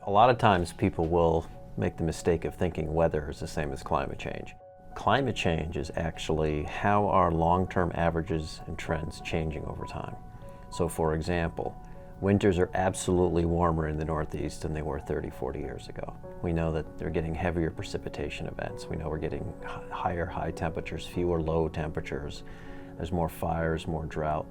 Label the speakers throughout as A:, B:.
A: A lot of times people will make the mistake of thinking weather is the same as climate change. Climate change is actually how our long-term averages and trends changing over time. So for example, winters are absolutely warmer in the Northeast than they were 30, 40 years ago. We know that they're getting heavier precipitation events. We know we're getting higher high temperatures, fewer low temperatures. There's more fires, more drought.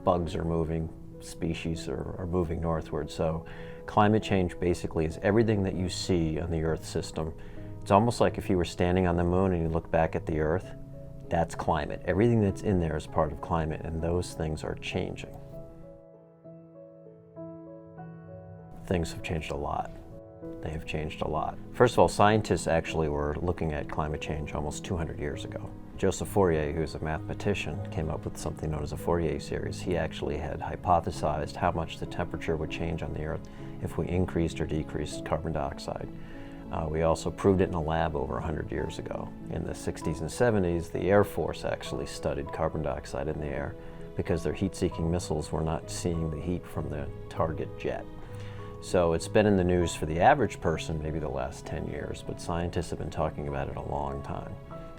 A: Bugs are moving, species are moving northward. So climate change basically is everything that you see on the Earth system. It's almost like if you were standing on the moon and you look back at the Earth, that's climate. Everything that's in there is part of climate, and those things are changing. Things have changed a lot. They have changed a lot. First of all, scientists actually were looking at climate change almost 200 years ago. Joseph Fourier, who's a mathematician, came up with something known as a Fourier series. He actually had hypothesized how much the temperature would change on the Earth if we increased or decreased carbon dioxide. We also proved it in a lab over 100 years ago. In the 60s and 70s, the Air Force actually studied carbon dioxide in the air because their heat-seeking missiles were not seeing the heat from the target jet. So it's been in the news for the average person maybe the last 10 years, but scientists have been talking about it a long time.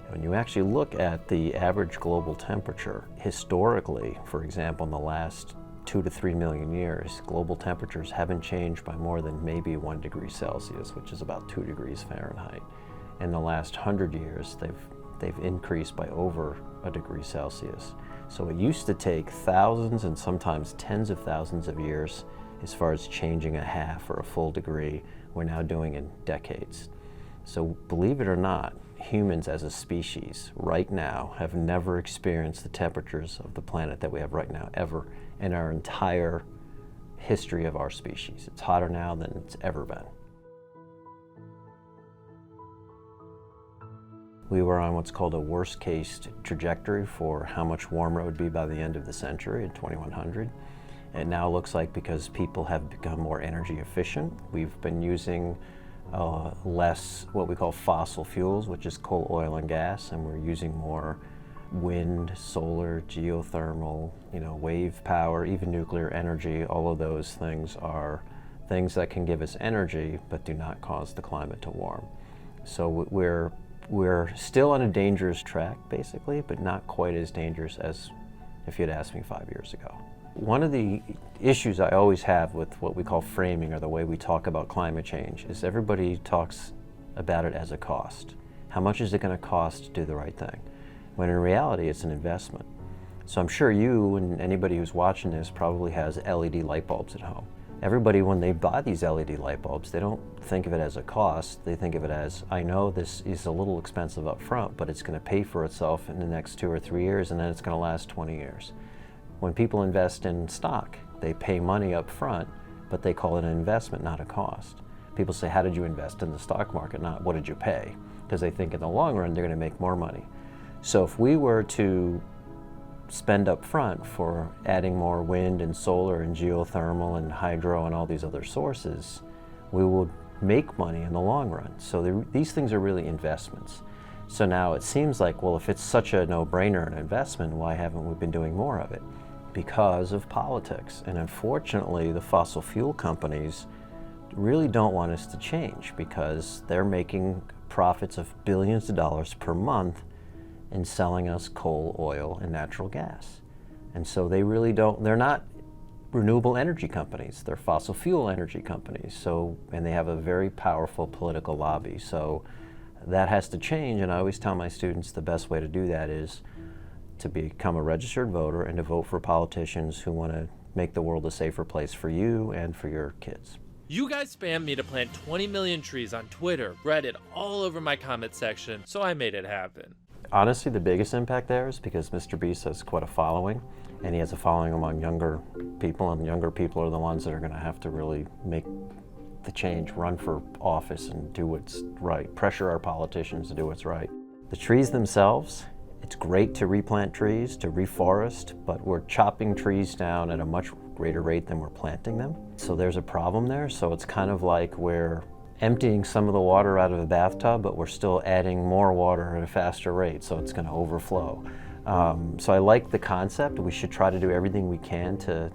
A: When you actually look at the average global temperature, historically, for example, in the last 2 to 3 million years, global temperatures haven't changed by more than maybe 1 degree Celsius, which is about 2 degrees Fahrenheit. In the last 100 years, they've increased by over 1 degree Celsius. So it used to take thousands and sometimes tens of thousands of years as far as changing a half or a full degree. We're now doing in decades. So believe it or not, humans as a species right now have never experienced the temperatures of the planet that we have right now ever in our entire history of our species. It's hotter now than it's ever been. We were on what's called a worst case trajectory for how much warmer it would be by the end of the century in 2100. It now looks like, because people have become more energy efficient, we've been using less what we call fossil fuels, which is coal, oil, and gas, and we're using more wind, solar, geothermal, wave power, even nuclear energy. All of those things are things that can give us energy but do not cause the climate to warm. So we're still on a dangerous track, basically, but not quite as dangerous as if you'd asked me 5 years ago. One of the issues I always have with what we call framing, or the way we talk about climate change, is everybody talks about it as a cost. How much is it going to cost to do the right thing? When in reality, it's an investment. So I'm sure you and anybody who's watching this probably has LED light bulbs at home. Everybody, when they buy these LED light bulbs, they don't think of it as a cost. They think of it as, I know this is a little expensive up front, but it's going to pay for itself in the next 2 or 3 years, and then it's going to last 20 years. When people invest in stock, they pay money up front, but they call it an investment, not a cost. People say, how did you invest in the stock market, not what did you pay? Because they think in the long run they're going to make more money. So if we were to spend up front for adding more wind and solar and geothermal and hydro and all these other sources, we will make money in the long run. So these things are really investments. So now it seems like, well, if it's such a no-brainer an investment, why haven't we been doing more of it? Because of politics. And unfortunately, the fossil fuel companies really don't want us to change, because they're making profits of billions of dollars per month in selling us coal, oil, and natural gas. And so they really don't, they're not renewable energy companies, they're fossil fuel energy companies. So, and they have a very powerful political lobby. So that has to change, and I always tell my students the best way to do that is to become a registered voter and to vote for politicians who want to make the world a safer place for you and for your kids.
B: You guys spammed me to plant 20 million trees on Twitter, Reddit, all over my comment section, so I made it happen.
A: Honestly, the biggest impact there is because Mr. Beast has quite a following, and he has a following among younger people, and younger people are the ones that are going to have to really make the change, run for office and do what's right, pressure our politicians to do what's right. The trees themselves, it's great to replant trees, to reforest, but we're chopping trees down at a much greater rate than we're planting them. So there's a problem there. So it's kind of like we're emptying some of the water out of the bathtub, but we're still adding more water at a faster rate, so it's going to overflow. So I like the concept. We should try to do everything we can to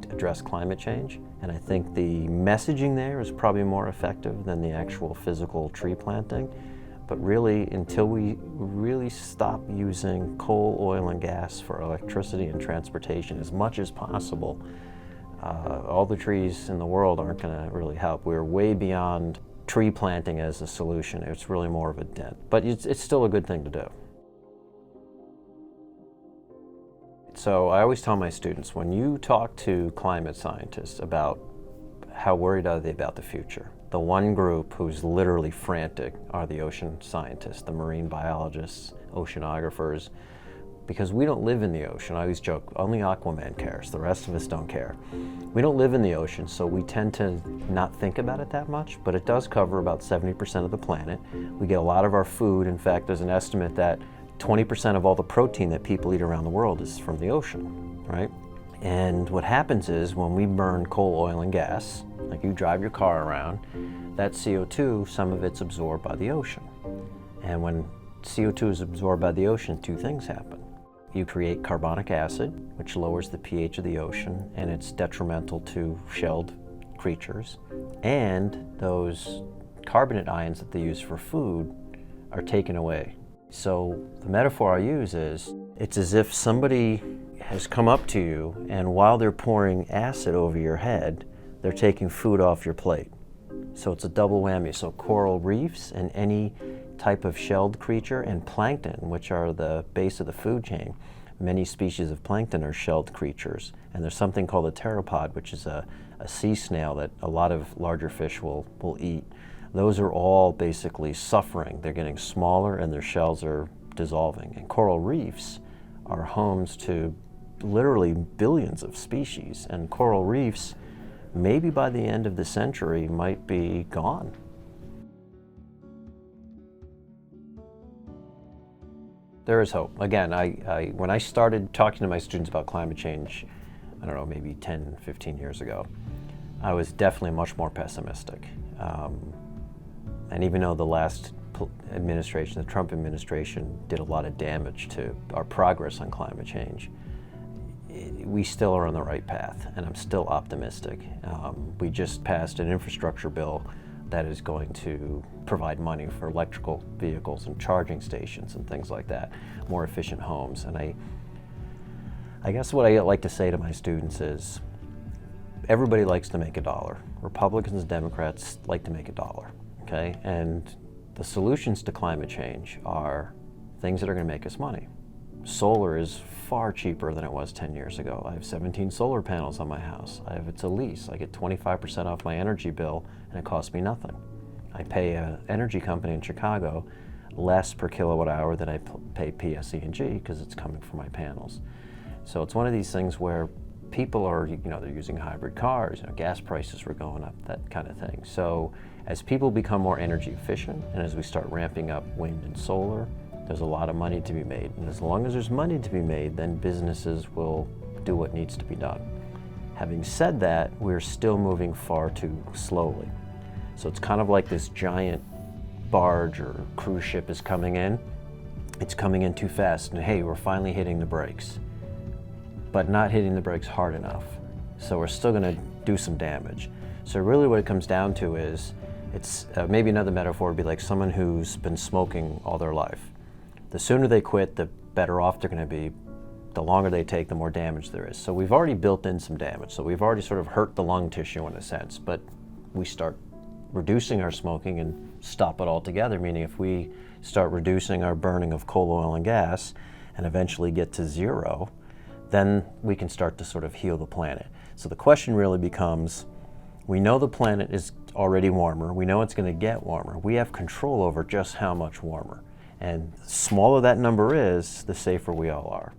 A: address climate change. And I think the messaging there is probably more effective than the actual physical tree planting. But really, until we really stop using coal, oil, and gas for electricity and transportation as much as possible, all the trees in the world aren't going to really help. We're way beyond tree planting as a solution. It's really more of a dent. But it's still a good thing to do. So I always tell my students, when you talk to climate scientists about how worried are they about the future, the one group who's literally frantic are the ocean scientists, the marine biologists, oceanographers, because we don't live in the ocean. I always joke, only Aquaman cares, the rest of us don't care. We don't live in the ocean, so we tend to not think about it that much, but it does cover about 70% of the planet. We get a lot of our food. In fact, there's an estimate that 20% of all the protein that people eat around the world is from the ocean, right? And what happens is when we burn coal, oil, and gas, like you drive your car around, that CO2, some of it's absorbed by the ocean. And when CO2 is absorbed by the ocean, two things happen. You create carbonic acid, which lowers the pH of the ocean, and it's detrimental to shelled creatures. And those carbonate ions that they use for food are taken away. So the metaphor I use is, it's as if somebody has come up to you, and while they're pouring acid over your head, they're taking food off your plate. So it's a double whammy. So coral reefs and any type of shelled creature, and plankton, which are the base of the food chain, many species of plankton are shelled creatures. And there's something called a pteropod, which is a sea snail that a lot of larger fish will eat. Those are all basically suffering. They're getting smaller and their shells are dissolving. And coral reefs are homes to literally billions of species. And coral reefs, maybe by the end of the century, might be gone. There is hope. Again, when I started talking to my students about climate change, I don't know, maybe 10, 15 years ago, I was definitely much more pessimistic. And even though the last administration, the Trump administration, did a lot of damage to our progress on climate change, we still are on the right path, and I'm still optimistic. We just passed an infrastructure bill that is going to provide money for electrical vehicles and charging stations and things like that, more efficient homes. And I guess what I like to say to my students is, everybody likes to make a dollar. Republicans and Democrats like to make a dollar, okay? And the solutions to climate change are things that are gonna make us money. Solar is far cheaper than it was 10 years ago. I have 17 solar panels on my house. It's a lease. I get 25% off my energy bill, and it costs me nothing. I pay an energy company in Chicago less per kilowatt hour than I pay PSE&G because it's coming from my panels. So it's one of these things where people are, they're using hybrid cars, gas prices were going up, that kind of thing. So as people become more energy efficient, and as we start ramping up wind and solar, there's a lot of money to be made. And as long as there's money to be made, then businesses will do what needs to be done. Having said that, we're still moving far too slowly. So it's kind of like this giant barge or cruise ship is coming in. It's coming in too fast, and hey, we're finally hitting the brakes, but not hitting the brakes hard enough. So we're still gonna do some damage. So really what it comes down to is, it's maybe another metaphor would be like someone who's been smoking all their life. The sooner they quit, the better off they're going to be. The longer they take, the more damage there is. So we've already built in some damage. So we've already sort of hurt the lung tissue in a sense, but we start reducing our smoking and stop it altogether, meaning if we start reducing our burning of coal, oil, and gas and eventually get to zero, then we can start to sort of heal the planet. So the question really becomes, we know the planet is already warmer. We know it's going to get warmer. We have control over just how much warmer. And the smaller that number is, the safer we all are.